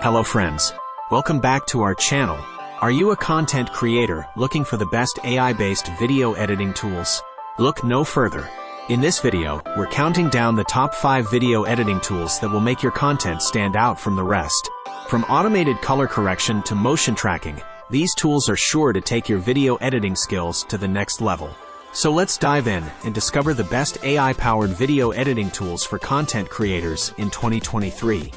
Hello friends. Welcome back to our channel. Are you a content creator looking for the best AI-based video editing tools? Look no further. In this video, we're counting down the top 5 video editing tools that will make your content stand out from the rest. From automated color correction to motion tracking, these tools are sure to take your video editing skills to the next level. So let's dive in and discover the best AI-powered video editing tools for content creators in 2023.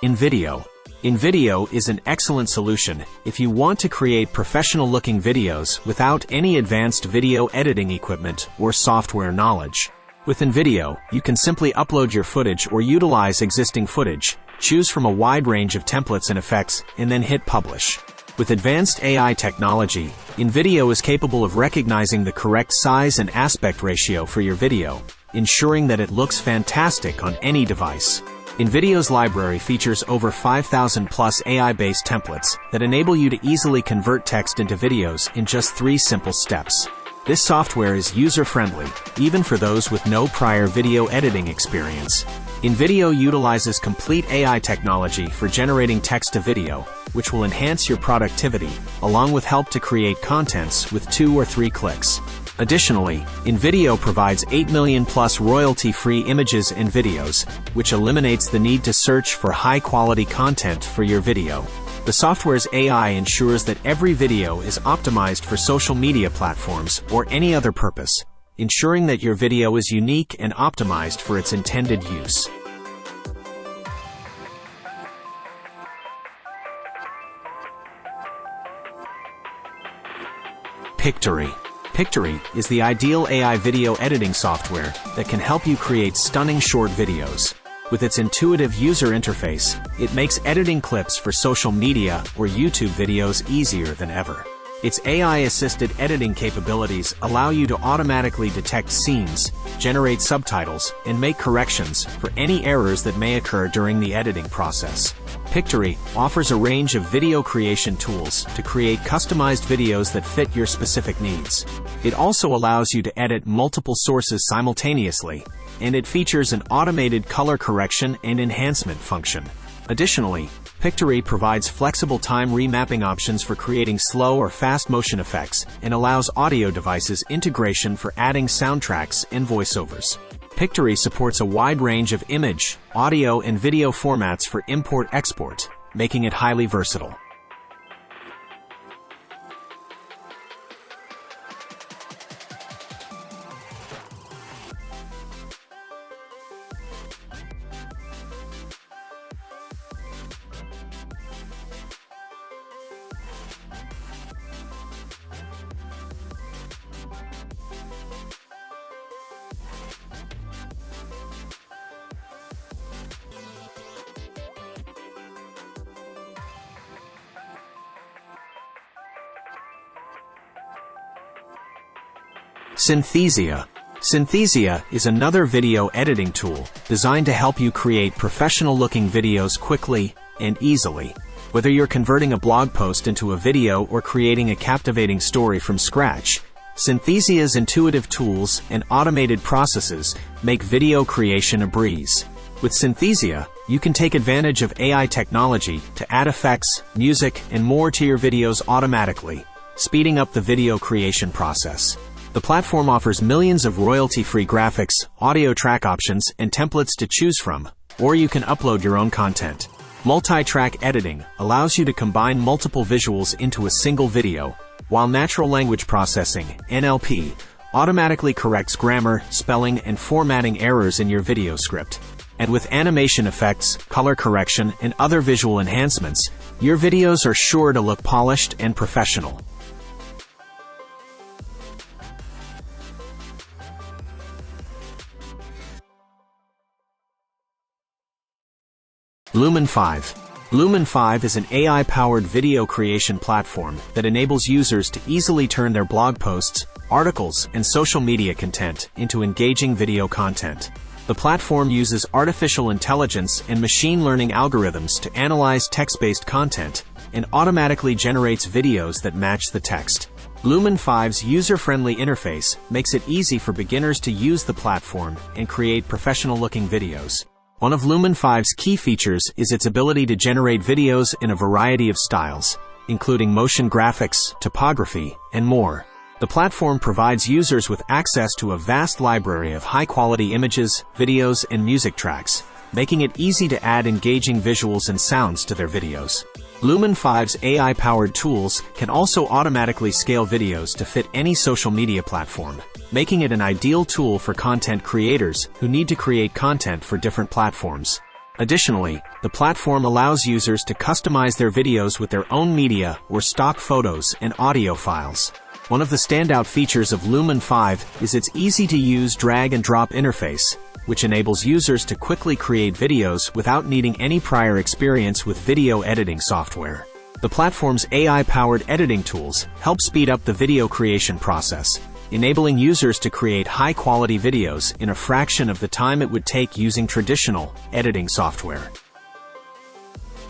InVideo. InVideo is an excellent solution if you want to create professional-looking videos without any advanced video editing equipment or software knowledge. With InVideo, you can simply upload your footage or utilize existing footage, choose from a wide range of templates and effects, and then hit publish. With advanced AI technology, InVideo is capable of recognizing the correct size and aspect ratio for your video, ensuring that it looks fantastic on any device. InVideo's library features over 5,000 plus AI-based templates that enable you to easily convert text into videos in just 3 simple steps. This software is user-friendly, even for those with no prior video editing experience. InVideo utilizes complete AI technology for generating text to video, which will enhance your productivity, along with help to create contents with 2 or 3 clicks. Additionally, InVideo provides 8 million plus royalty-free images and videos, which eliminates the need to search for high-quality content for your video. The software's AI ensures that every video is optimized for social media platforms or any other purpose, ensuring that your video is unique and optimized for its intended use. Pictory. Pictory is the ideal AI video editing software that can help you create stunning short videos. With its intuitive user interface, it makes editing clips for social media or YouTube videos easier than ever. Its AI-assisted editing capabilities allow you to automatically detect scenes, generate subtitles, and make corrections for any errors that may occur during the editing process. Pictory offers a range of video creation tools to create customized videos that fit your specific needs. It also allows you to edit multiple sources simultaneously, and it features an automated color correction and enhancement function. Additionally, Pictory provides flexible time remapping options for creating slow or fast motion effects and allows audio devices integration for adding soundtracks and voiceovers. Pictory supports a wide range of image, audio, and video formats for import-export, making it highly versatile. Synthesia. Synthesia is another video editing tool designed to help you create professional-looking videos quickly and easily. Whether you're converting a blog post into a video or creating a captivating story from scratch, Synthesia's intuitive tools and automated processes make video creation a breeze. With Synthesia, you can take advantage of AI technology to add effects, music, and more to your videos automatically, speeding up the video creation process. The platform offers millions of royalty-free graphics, audio track options, and templates to choose from, or you can upload your own content. Multi-track editing allows you to combine multiple visuals into a single video, while natural language processing, NLP, automatically corrects grammar, spelling, and formatting errors in your video script. And with animation effects, color correction, and other visual enhancements, your videos are sure to look polished and professional. Lumen 5. Lumen 5 is an AI-powered video creation platform that enables users to easily turn their blog posts, articles, and social media content into engaging video content. The platform uses artificial intelligence and machine learning algorithms to analyze text-based content and automatically generates videos that match the text. Lumen 5's user-friendly interface makes it easy for beginners to use the platform and create professional-looking videos. One of Lumen 5's key features is its ability to generate videos in a variety of styles, including motion graphics, topography, and more. The platform provides users with access to a vast library of high-quality images, videos, and music tracks, making it easy to add engaging visuals and sounds to their videos. Lumen 5's AI-powered tools can also automatically scale videos to fit any social media platform, making it an ideal tool for content creators who need to create content for different platforms. Additionally, the platform allows users to customize their videos with their own media or stock photos and audio files. One of the standout features of Lumen 5 is its easy-to-use drag-and-drop interface, which enables users to quickly create videos without needing any prior experience with video editing software. The platform's AI-powered editing tools help speed up the video creation process, enabling users to create high-quality videos in a fraction of the time it would take using traditional editing software.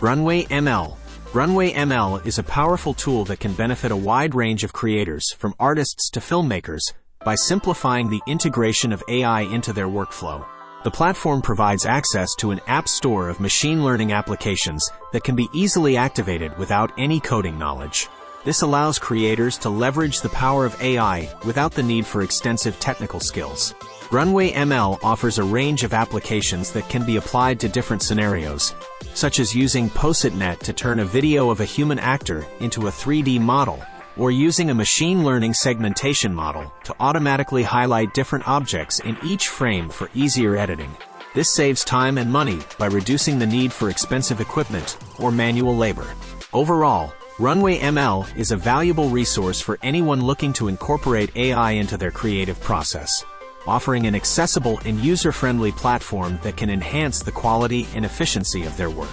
RunwayML. RunwayML is a powerful tool that can benefit a wide range of creators, from artists to filmmakers, by simplifying the integration of AI into their workflow. The platform provides access to an app store of machine learning applications that can be easily activated without any coding knowledge. This allows creators to leverage the power of AI without the need for extensive technical skills. RunwayML offers a range of applications that can be applied to different scenarios, such as using POSIT.NET to turn a video of a human actor into a 3D model, or using a machine learning segmentation model to automatically highlight different objects in each frame for easier editing. This saves time and money by reducing the need for expensive equipment or manual labor. Overall, RunwayML is a valuable resource for anyone looking to incorporate AI into their creative process, offering an accessible and user-friendly platform that can enhance the quality and efficiency of their work.